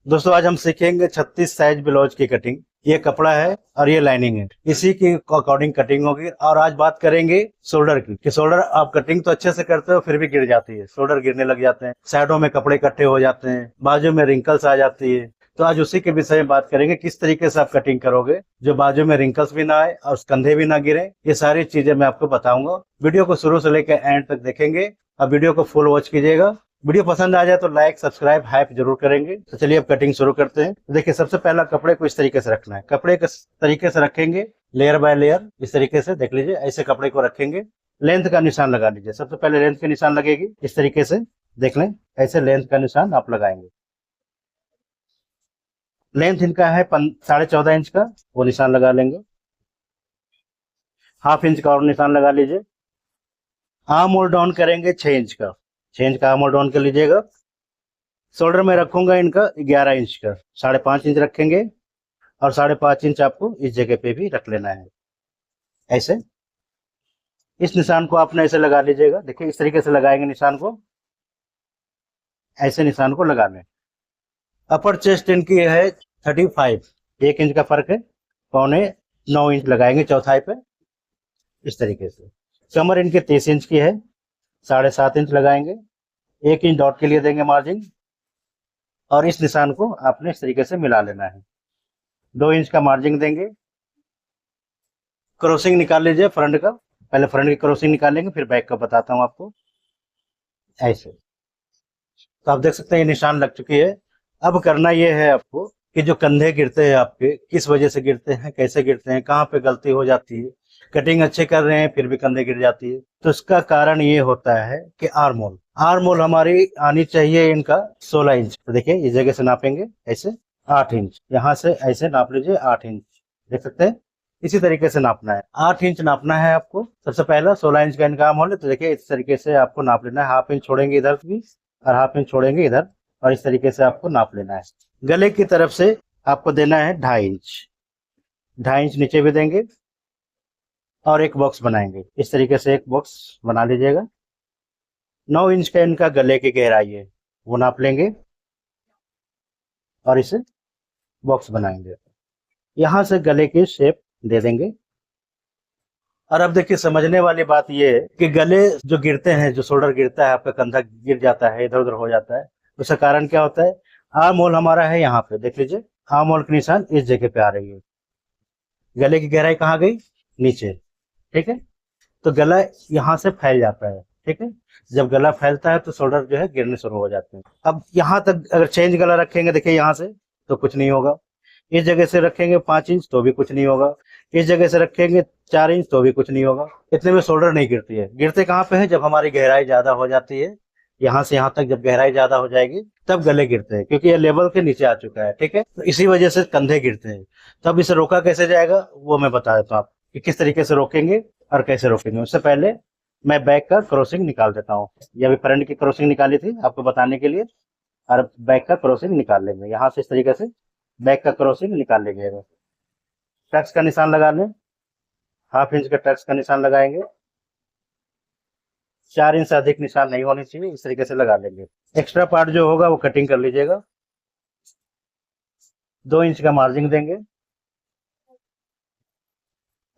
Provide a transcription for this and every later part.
दोस्तों आज हम सीखेंगे 36 साइज ब्लाउज की कटिंग। ये कपड़ा है और ये लाइनिंग है, इसी की अकॉर्डिंग कटिंग होगी। और आज बात करेंगे शोल्डर की कि शोल्डर आप कटिंग तो अच्छे से करते हो फिर भी गिर जाती है, शोल्डर गिरने लग जाते हैं, साइडों में कपड़े इकट्ठे हो जाते हैं, बाजू में रिंकल्स आ जाती है। तो आज उसी के विषय में बात करेंगे किस तरीके से आप कटिंग करोगे जो बाजू में रिंकल्स भी ना आए और कंधे भी ना गिरे। ये सारी चीजें मैं आपको बताऊंगा। वीडियो को शुरू से लेकर एंड तक देखेंगे। अब वीडियो को फुल वॉच कीजिएगा। वीडियो पसंद आ जाए तो लाइक सब्सक्राइब हाइप जरूर करेंगे। तो चलिए अब कटिंग शुरू करते हैं। देखिए सबसे पहला कपड़े को इस तरीके से रखना है। कपड़े को तरीके से रखेंगे लेयर बाय लेयर, इस तरीके से देख लीजिए। ऐसे कपड़े को रखेंगे, लेंथ का निशान लगा लीजिए। सबसे पहले लेंथ के निशान लगेगी, इस तरीके से देख लें। ऐसे लेंथ का निशान आप लगाएंगे। लेंथ इनका है 14.5 इंच का, वो निशान लगा लेंगे। हाफ इंच का और निशान लगा लीजिए। आर्म होल डाउन करेंगे 6 इंच का, 6 इंच का आर्म होल डाउन कर लीजिएगा। शोल्डर में रखूंगा इनका 11 इंच का, 5.5 इंच रखेंगे और 5.5 इंच आपको इस जगह पे भी रख लेना है। ऐसे इस निशान को आपने ऐसे लगा लीजिएगा। देखिए इस तरीके से लगाएंगे निशान को, ऐसे निशान को लगा लें। अपर चेस्ट इनकी है 35, 1 इंच का फर्क है, 9.25 इंच लगाएंगे चौथाई पे, इस तरीके से। कमर इनके 30 इंच की है, 7.5 इंच लगाएंगे। 1 इंच डॉट के लिए देंगे मार्जिन और इस निशान को आपने इस तरीके से मिला लेना है। 2 इंच का मार्जिन देंगे। क्रॉसिंग निकाल लीजिए फ्रंट का, पहले फ्रंट की क्रॉसिंग निकालेंगे फिर बैक का बताता हूँ आपको। ऐसे तो आप देख सकते हैं ये निशान लग चुकी है। अब करना ये है आपको कि जो कंधे गिरते हैं आपके, किस वजह से गिरते हैं, कैसे गिरते हैं, कहाँ पे गलती हो जाती है। कटिंग अच्छे कर रहे हैं फिर भी कंधे गिर जाती है, तो इसका कारण ये होता है कि आर्म होल, आर्म होल हमारी आनी चाहिए इनका 16 इंच। तो देखिए इस जगह से नापेंगे ऐसे 8 इंच, यहाँ से ऐसे नाप लीजिए 8 इंच, देख सकते हैं। इसी तरीके से नापना है, 8 इंच नापना है आपको। सबसे पहला 16 इंच का इनका आर्म होल है, तो देखिए इस तरीके से आपको नाप लेना है। हाफ इंच छोड़ेंगे इधर भी और हाफ इंच छोड़ेंगे इधर, और इस तरीके से आपको नाप लेना है। गले की तरफ से आपको देना है 2.5 इंच, 2.5 इंच नीचे भी देंगे और एक बॉक्स बनाएंगे। इस तरीके से एक बॉक्स बना लीजिएगा। 9 इंच का इनका गले की गहराई है, वो नाप लेंगे और इसे बॉक्स बनाएंगे। यहां से गले की शेप दे देंगे। और अब देखिए समझने वाली बात ये है कि गले जो गिरते हैं, जो शोल्डर गिरता है, आपका कंधा गिर जाता है, इधर उधर हो जाता है, उसका कारण क्या होता है। आर्म होल हमारा है यहाँ पे, देख लीजिए आर्म होल के निशान इस जगह पे आ रही है। गले की गहराई कहाँ गई, नीचे, ठीक है। तो गला यहाँ से फैल जाता है, ठीक है। जब गला फैलता है तो शोल्डर जो है गिरने शुरू हो जाते हैं। अब यहाँ तक अगर चेंज गला रखेंगे, देखिए यहाँ से, तो कुछ नहीं होगा। इस जगह से रखेंगे 5 इंच तो भी कुछ नहीं होगा। इस जगह से रखेंगे 4 इंच तो भी कुछ नहीं होगा। इतने में शोल्डर नहीं गिरती है। गिरते कहाँ पे है, जब हमारी गहराई ज्यादा हो जाती है, यहाँ से यहाँ तक जब गहराई ज्यादा हो जाएगी तब गले गिरते हैं, क्योंकि ये लेवल के नीचे आ चुका है, ठीक है। तो इसी वजह से कंधे गिरते हैं। तब इसे रोका कैसे जाएगा वो मैं बता देता हूँ आपको कि किस तरीके से रोकेंगे और कैसे रोकेंगे। उससे पहले मैं बैक का क्रॉसिंग निकाल देता हूँ। ये अभी फ्रंट की क्रॉसिंग निकाली थी आपको बताने के लिए, और बैक का क्रॉसिंग निकाल लेंगे। यहाँ से इस तरीके से बैक का क्रॉसिंग निकाल लेंगे। टक्स का निशान लगा लें, हाफ इंच का टक्स का निशान लगाएंगे। 4 इंच से अधिक निशान नहीं होनी चाहिए, इस तरीके से लगा लेंगे। एक्स्ट्रा पार्ट जो होगा वो कटिंग कर लीजिएगा। 2 इंच का मार्जिन देंगे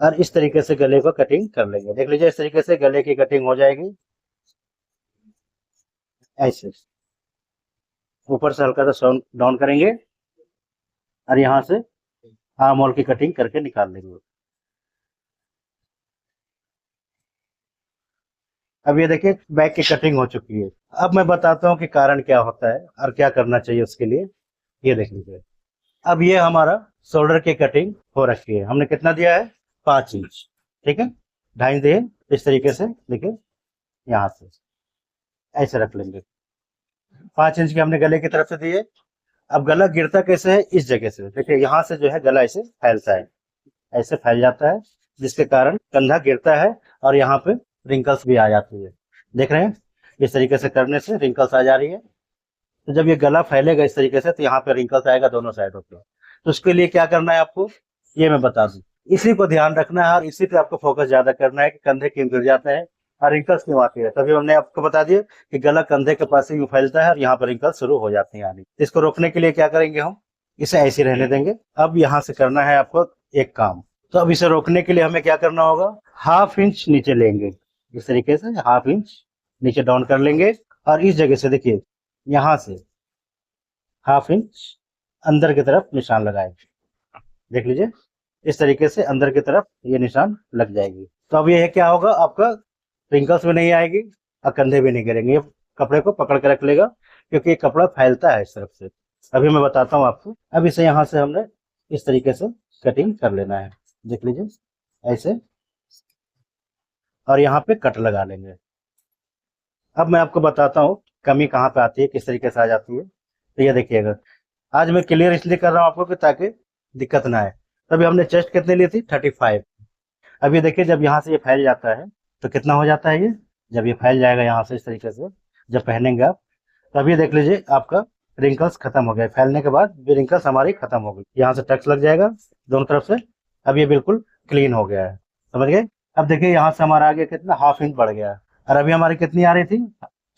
और इस तरीके से गले को कटिंग कर लेंगे। देख लीजिए इस तरीके से गले की कटिंग हो जाएगी। ऐसे ऊपर से हल्का सा डाउन करेंगे और यहाँ से आर्म होल की कटिंग करके निकाल लेंगे। अब ये देखिए बैक की कटिंग हो चुकी है। अब मैं बताता हूँ कि कारण क्या होता है और क्या करना चाहिए उसके लिए। ये देख लीजिए, अब ये हमारा शोल्डर की कटिंग हो रखी है। हमने कितना दिया है, 5 इंच, ठीक है। 2.5 दिए, इस तरीके से देखिए, यहाँ से ऐसे रख लेंगे। 5 इंच के हमने गले की तरफ से दिए। अब गला गिरता कैसे है, इस जगह से देखिए, यहाँ से जो है गला ऐसे फैलता है, ऐसे फैल जाता है, जिसके कारण कंधा गिरता है और यहाँ पे रिंकल्स भी आ जाती है। देख रहे हैं, इस तरीके से करने से रिंकल्स आ जा रही है। तो जब ये गला फैलेगा इस तरीके से तो यहाँ पे रिंकल्स आएगा दोनों साइडों पे। तो उसके लिए क्या करना है आपको, ये मैं बता दूं। इसी को ध्यान रखना है और इसी पे आपको फोकस ज्यादा करना है कि कंधे क्यों गिर जाते हैं, और रिंकल्स क्यों आती है, तभी हमने आपको बता दिया कि गला कंधे के पास ही यूं फैलता है और यहाँ पर रिंकल्स शुरू हो जाती हैं आनी। इसको रोकने के लिए क्या करेंगे, हम इसे ऐसे रहने देंगे। अब यहाँ से करना है आपको एक काम। तो अब इसे रोकने के लिए हमें क्या करना होगा, हाफ इंच नीचे लेंगे, इस तरीके से हाफ इंच नीचे डाउन कर लेंगे। और इस जगह से देखिए, यहाँ से हाफ इंच अंदर की तरफ निशान लगाएंगे। देख लीजिए, इस तरीके से अंदर की तरफ ये निशान लग जाएगी। तो अब ये क्या होगा, आपका रिंकल्स भी नहीं आएगी और कंधे भी नहीं गिरेंगे, ये कपड़े को पकड़ के रख लेगा, क्योंकि ये कपड़ा फैलता है इस तरफ से। अभी मैं बताता हूँ आपको। अब इसे यहाँ से हमने इस तरीके से कटिंग कर लेना है, देख लीजिए ऐसे, और यहाँ पे कट लगा लेंगे। अब मैं आपको बताता हूँ कमी कहाँ पे आती है, किस तरीके से आ जाती है। तो ये देखिएगा, आज मैं क्लियर इसलिए कर रहा हूँ आपको कि ताकि दिक्कत ना आए। तभी हमने चेस्ट कितने ली थी, 35। अब ये देखिए, जब यहाँ से ये फैल जाता है तो कितना हो जाता है ये, जब ये फैल जाएगा यहाँ से इस तरीके से, जब पहनेंगे आप, तब ये देख लीजिए आपका रिंकल्स खत्म हो गए। फैलने के बाद ये रिंकल्स हमारी खत्म हो गई, यहाँ से टक्स लग जाएगा दोनों तरफ से। अब ये बिल्कुल क्लीन हो गया है, समझ गए। अब देखिए यहाँ से हमारा आगे कितना हाफ इंच बढ़ गया है, और अभी हमारी कितनी आ रही थी,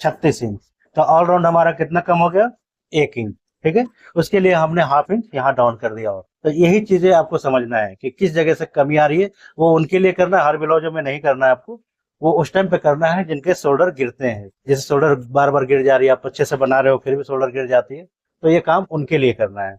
36 इंच। तो ऑलराउंड हमारा कितना कम हो गया, 1 इंच। ठीक है, उसके लिए हमने हाफ इंच यहाँ डाउन कर दिया। और तो यही चीजें आपको समझना है कि किस जगह से कमी आ रही है, वो उनके लिए करना है, हर ब्लाउजों में नहीं करना है आपको। वो उस टाइम पे करना है जिनके शोल्डर गिरते हैं, जैसे शोल्डर बार बार गिर जा रही है, आप अच्छे से बना रहे हो फिर भी शोल्डर गिर जाती है, तो ये काम उनके लिए करना है।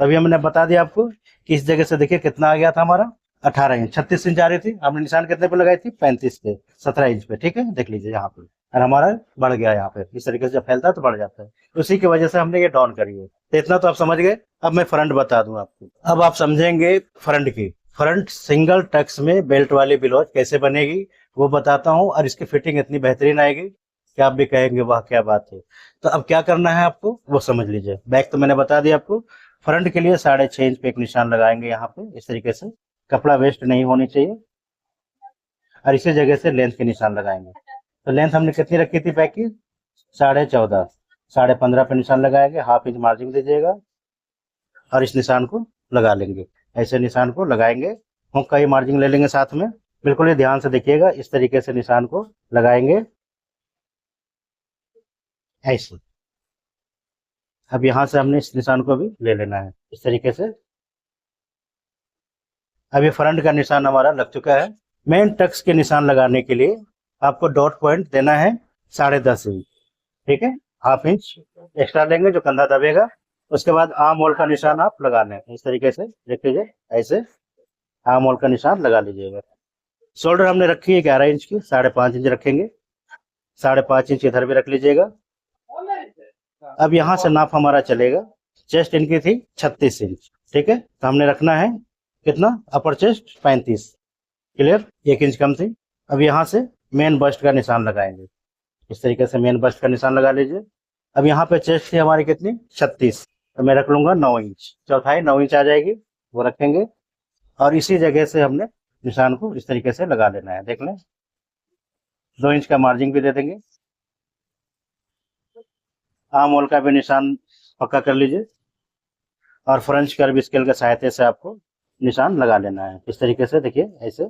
तभी हमने बता दिया आपको कि इस जगह से देखिए कितना आ गया था हमारा, 18 इंच। 36 इंच आ रही थी, हमने निशान कितने पे लगाई थी, 35 पे, 17 इंच पे। ठीक है, देख लीजिए यहाँ पे, और हमारा बढ़ गया यहाँ पे। इस तरीके से जब फैलता है तो बढ़ जाता है, उसी की वजह से हमने ये डाउन करी है। तो इतना तो आप समझ गए। अब मैं फ्रंट बता दूं आपको, अब आप समझेंगे फ्रंट की। फ्रंट सिंगल टक्स में बेल्ट वाली ब्लाउज कैसे बनेगी वो बताता हूँ, और इसकी फिटिंग इतनी बेहतरीन आएगी कि आप भी कहेंगे वाह क्या बात है। तो अब क्या करना है आपको वो समझ लीजिए। बैक तो मैंने बता दिया आपको। फ्रंट के लिए 6.5 इंच पे एक निशान लगाएंगे यहाँ पे, इस तरीके से, कपड़ा वेस्ट नहीं होनी चाहिए। और इसी जगह से लेंथ के निशान लगाएंगे। तो लेंथ हमने कितनी रखी थी बैक की, 14.5, 15.5 पे निशान लगाएंगे, हाफ इंच मार्जिन दीजिएगा और इस निशान को लगा लेंगे। ऐसे निशान को लगाएंगे, हम कई मार्जिन ले लेंगे साथ में। बिल्कुल ये ध्यान से देखिएगा, इस तरीके से निशान को लगाएंगे ऐसे। अब यहाँ से हमने इस निशान को भी ले लेना है इस तरीके से। अब ये फ्रंट का निशान हमारा लग चुका है। मेन टक्स के निशान लगाने के लिए आपको डॉट पॉइंट देना है 10.5 इंच। ठीक है, हाफ इंच एक्स्ट्रा लेंगे जो कंधा दबेगा। उसके बाद आर्म होल का निशान आप लगा लें इस तरीके से, देख लीजिए ऐसे आर्म होल का निशान लगा लीजिएगा। शोल्डर हमने रखी है 11 इंच की, 5.5 इंच रखेंगे, 5.5 इंच इधर भी रख लीजिएगा। अब यहाँ से नाप हमारा चलेगा, चेस्ट इनकी थी 36 इंच। ठीक है, तो हमने रखना है कितना, अपर चेस्ट 35। क्लियर, 1 इंच कम थी। अब यहाँ से मेन बस्ट का निशान लगाएंगे, इस तरीके से मेन बस्ट का निशान लगा लीजिए। अब यहाँ पे चेस्ट थी हमारी कितनी, 36, तो मैं रख लूंगा 9 इंच, चौथाई 9 इंच आ जाएगी, वो रखेंगे। और इसी जगह से हमने निशान को इस तरीके से लगा लेना है, देख लें। 2 इंच का मार्जिन भी दे देंगे। आर्म होल का भी निशान पक्का कर लीजिए, और फ्रेंच कर्व स्केल के सहायता से आपको निशान लगा लेना है इस तरीके से। देखिए ऐसे,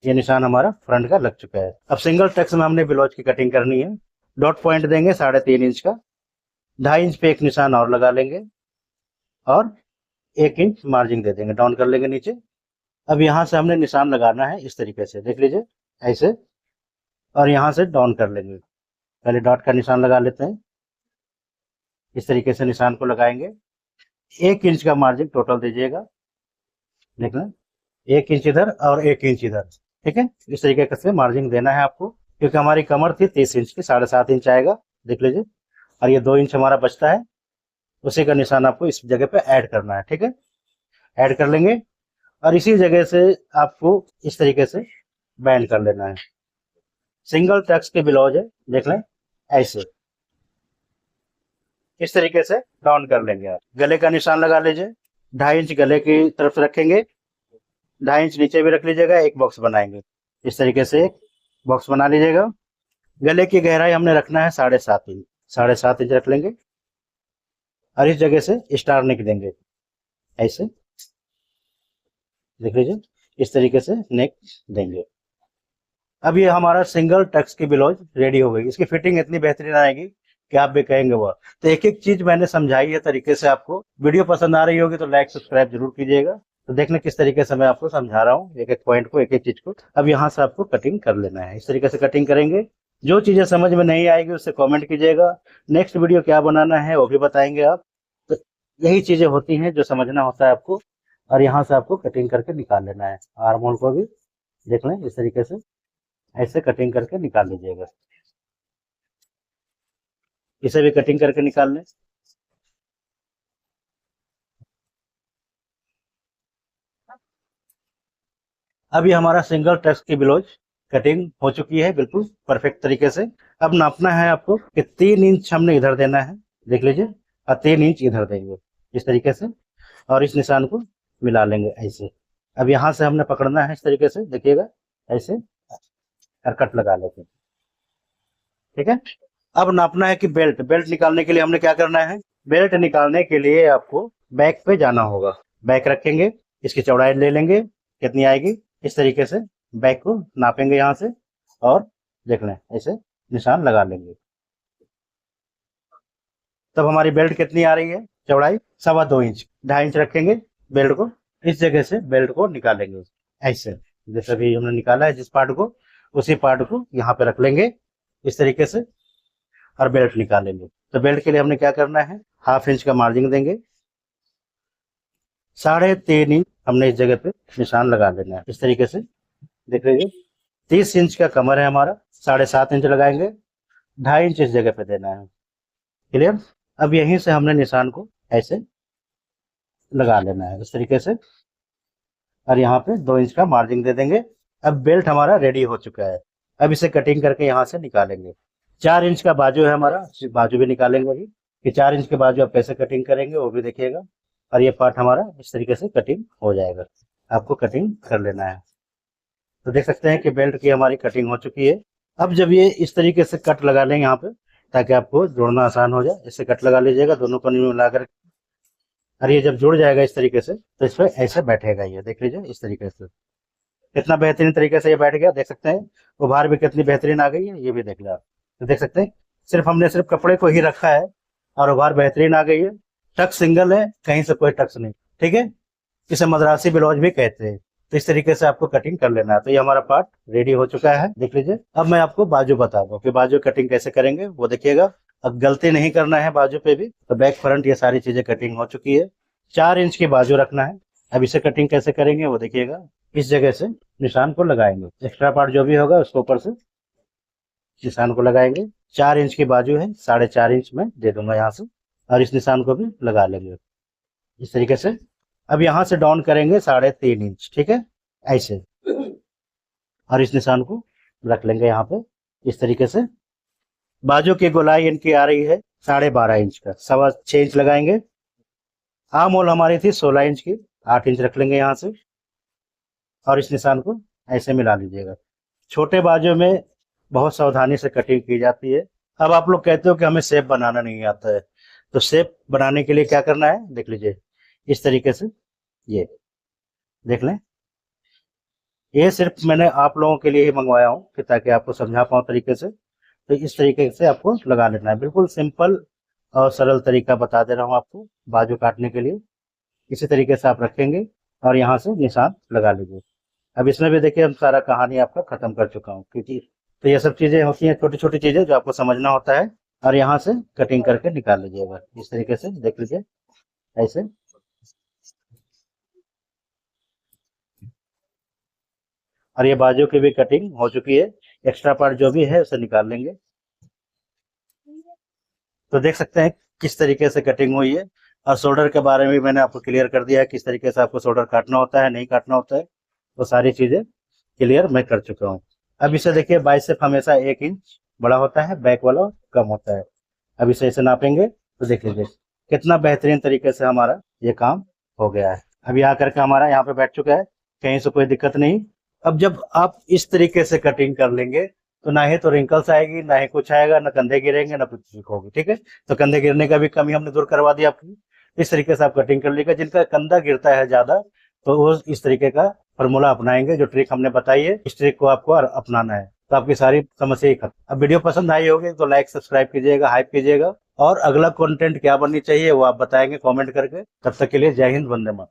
ये निशान हमारा फ्रंट का लग चुका है। अब सिंगल टक्स में हमने ब्लाउज की कटिंग करनी है। डॉट पॉइंट देंगे 3.5 इंच का, 2.5 इंच पे एक निशान और लगा लेंगे, और 1 इंच मार्जिन दे देंगे, डाउन कर लेंगे नीचे। अब यहाँ से हमने निशान लगाना है इस तरीके से, देख लीजिए ऐसे, और यहाँ से डाउन कर लेंगे। पहले डॉट का निशान लगा लेते हैं, इस तरीके से निशान को लगाएंगे। 1 इंच का मार्जिन टोटल दीजिएगा, देख लें, 1 इंच इधर और 1 इंच इधर। ठीक है, इस तरीके से मार्जिन देना है आपको, क्योंकि हमारी कमर थी 30 इंच की, 7.5 इंच आएगा, देख लीजिए। और ये 2 इंच हमारा बचता है, उसी का निशान आपको इस जगह पे ऐड करना है। ठीक है, ऐड कर लेंगे, और इसी जगह से आपको इस तरीके से बैंड कर लेना है। सिंगल टक्स के ब्लाउज है, देख लें ऐसे, इस तरीके से डाउन कर लेंगे आप। गले का निशान लगा लीजिए, 2.5 इंच गले की तरफ रखेंगे, 2.5 इंच नीचे भी रख लीजिएगा। एक बॉक्स बनाएंगे इस तरीके से, एक बॉक्स बना लीजिएगा। गले की गहराई हमने रखना है 7.5 इंच, 7.5 इंच रख लेंगे, और इस जगह से स्टार नेक देंगे ऐसे, देख लीजिए इस तरीके से नेक देंगे। अब ये हमारा सिंगल टक्स की ब्लाउज रेडी हो गई। इसकी फिटिंग इतनी बेहतरीन आएगी कि आप भी कहेंगे वह। तो एक एक चीज मैंने समझाई है तरीके से आपको। वीडियो पसंद आ रही होगी तो लाइक सब्सक्राइब जरूर कीजिएगा। तो देखने किस तरीके से मैं आपको समझा रहा हूँ एक एक पॉइंट को, एक एक चीज को। अब यहाँ से आपको कटिंग कर लेना है। इस तरीके से कटिंग करेंगे। जो चीजें समझ में नहीं आएगी उससे कमेंट कीजिएगा। नेक्स्ट वीडियो क्या बनाना है वो भी बताएंगे आप। तो यही चीजें होती हैं जो समझना होता है आपको। और यहाँ से आपको कटिंग करके निकाल लेना है। आर्म होल को भी देख लें इस तरीके से ऐसे कटिंग करके निकाल लीजिएगा। इसे भी कटिंग करके निकाल लें। अब ये हमारा सिंगल टक्स की ब्लाउज कटिंग हो चुकी है बिल्कुल परफेक्ट तरीके से। अब नापना है आपको कि 3 इंच हमने इधर देना है, देख लीजिए, और 3 इंच इधर देंगे इस तरीके से। और इस निशान को मिला लेंगे ऐसे। अब यहाँ से हमने पकड़ना है इस तरीके से, देखिएगा ऐसे, और कट लगा लेते हैं। ठीक है। अब नापना है कि बेल्ट, बेल्ट निकालने के लिए हमने क्या करना है। बेल्ट निकालने के लिए आपको बैक पे जाना होगा। बैक रखेंगे, इसकी चौड़ाई ले लेंगे कितनी आएगी, इस तरीके से बैक को नापेंगे यहाँ से, और देख लें ऐसे निशान लगा लेंगे। तब हमारी बेल्ट कितनी आ रही है, चौड़ाई 2.25 इंच, 2.5 इंच रखेंगे बेल्ट को। इस जगह से बेल्ट को निकालेंगे ऐसे, जैसे अभी हमने निकाला है जिस पार्ट को, उसी पार्ट को यहाँ पे रख लेंगे इस तरीके से, और बेल्ट निकालेंगे। तो बेल्ट के लिए हमने क्या करना है, 1/2 इंच का मार्जिन देंगे। 3.5 इंच हमने इस जगह पे निशान लगा देना है इस तरीके से, देख लीजिए। 30 इंच का कमर है हमारा, 7.5 इंच लगाएंगे, 2.5 इंच इस जगह पे देना है। क्लियर। अब यहीं से हमने निशान को ऐसे लगा लेना है इस तरीके से, और यहाँ पे 2 इंच का मार्जिन दे देंगे। अब बेल्ट हमारा रेडी हो चुका है। अब इसे कटिंग करके यहाँ से निकालेंगे। 4 इंच का बाजू है हमारा, बाजू भी निकालेंगे अभी, कि 4 इंच के बाजू आप कैसे कटिंग करेंगे वो भी देखिएगा। और ये पार्ट हमारा इस तरीके से कटिंग हो जाएगा। आपको कटिंग कर लेना है। तो देख सकते हैं कि बेल्ट की हमारी कटिंग हो चुकी है। अब जब ये इस तरीके से कट लगा लेंगे यहाँ पे, ताकि आपको जोड़ना आसान हो जाए, इससे कट लगा लीजिएगा दोनों कोने में मिलाकर। और ये जब जुड़ जाएगा इस तरीके से, तो इस पर ऐसे बैठेगा, ये देख लीजिए इस तरीके से। कितना बेहतरीन तरीके से ये बैठ गया, देख सकते हैं। उभार भी कितनी बेहतरीन आ गई है, ये भी देख लिया आप। तो देख सकते हैं सिर्फ हमने सिर्फ कपड़े को ही रखा है और उभार बेहतरीन आ गई है। टक्स सिंगल है, कहीं से कोई टक्स नहीं। ठीक है। इसे मद्रासी ब्लाउज भी कहते हैं। तो इस तरीके से आपको कटिंग कर लेना है। तो ये हमारा पार्ट रेडी हो चुका है, देख लीजिए। अब मैं आपको बाजू बता दूं कि बाजू कटिंग कैसे करेंगे वो देखिएगा। अब गलती नहीं करना है बाजू पे भी। तो बैक फ्रंट ये सारी चीजें कटिंग हो चुकी है। 4 इंच की बाजू रखना है। अब इसे कटिंग कैसे करेंगे वो देखिएगा। इस जगह से निशान को लगाएंगे, एक्स्ट्रा पार्ट जो भी होगा उसको ऊपर से निशान को लगाएंगे। 4 इंच की बाजू है, 4.5 इंच में दे दूंगा यहाँ से, और इस निशान को भी लगा लेंगे इस तरीके से। अब यहाँ से डाउन करेंगे 3.5 इंच, ठीक है, ऐसे। और इस निशान को रख लेंगे यहाँ पे इस तरीके से। बाजू की गोलाई इनकी आ रही है 12.5 इंच का, 6.25 इंच लगाएंगे। आर्म होल हमारी थी 16 इंच की, 8 इंच रख लेंगे यहाँ से, और इस निशान को ऐसे मिला लीजिएगा। छोटे बाजू में बहुत सावधानी से कटिंग की जाती है। अब आप लोग कहते हो कि हमें शेप बनाना नहीं आता है, तो शेप बनाने के लिए क्या करना है, देख लीजिए इस तरीके से। ये देख लें, ये सिर्फ मैंने आप लोगों के लिए ही मंगवाया हूँ कि ताकि आपको समझा पाऊँ तरीके से। तो इस तरीके से आपको लगा लेना है। बिल्कुल सिंपल और सरल तरीका बता दे रहा हूँ आपको बाजू काटने के लिए। इसी तरीके से आप रखेंगे और यहाँ से निशान लगा लीजिए। अब इसमें भी देखिए हम सारा कहानी आपका खत्म कर चुका हूँ, क्योंकि तो ये सब चीजें होती हैं, छोटी छोटी चीजें जो आपको समझना होता है। और यहाँ से कटिंग करके निकाल लीजिएगा इस तरीके से, देख लीजिए ऐसे। और ये बाजू की भी कटिंग हो चुकी है। एक्स्ट्रा पार्ट जो भी है उसे निकाल लेंगे। तो देख सकते हैं किस तरीके से कटिंग हुई है। और शोल्डर के बारे में मैंने आपको क्लियर कर दिया है, किस तरीके से आपको शोल्डर काटना होता है, नहीं काटना होता है, वो सारी चीजें क्लियर मैं कर चुका हूँ। अब इसे देखिए, बाइसेप हमेशा 1 इंच बड़ा होता है, बैक वाला कम होता है। अब इसे ऐसे नापेंगे तो देख लीजिए कितना बेहतरीन तरीके से हमारा ये काम हो गया है। अभी आकर के हमारा यहाँ पे बैठ चुका है, कहीं से कोई दिक्कत नहीं। अब जब आप इस तरीके से कटिंग कर लेंगे तो ना ही तो रिंकल्स आएगी, ना ही कुछ आएगा, ना कंधे गिरेंगे, ना कुछ होगी। ठीक है। तो कंधे गिरने का भी कमी हमने दूर करवा दी आपकी। इस तरीके से आप कटिंग कर लीजिएगा। जिनका कंधा गिरता है ज्यादा, तो वो इस तरीके का फॉर्मूला अपनाएंगे, जो ट्रिक हमने बताई है, इस ट्रिक को आपको अपनाना है। तो आपकी सारी समस्या ही खत्म। अब वीडियो पसंद आई होगी तो लाइक सब्सक्राइब कीजिएगा, हाइप कीजिएगा, और अगला कंटेंट क्या बननी चाहिए वो आप बताएंगे कमेंट करके। तब तक के लिए जय हिंद, वंदे मातरम।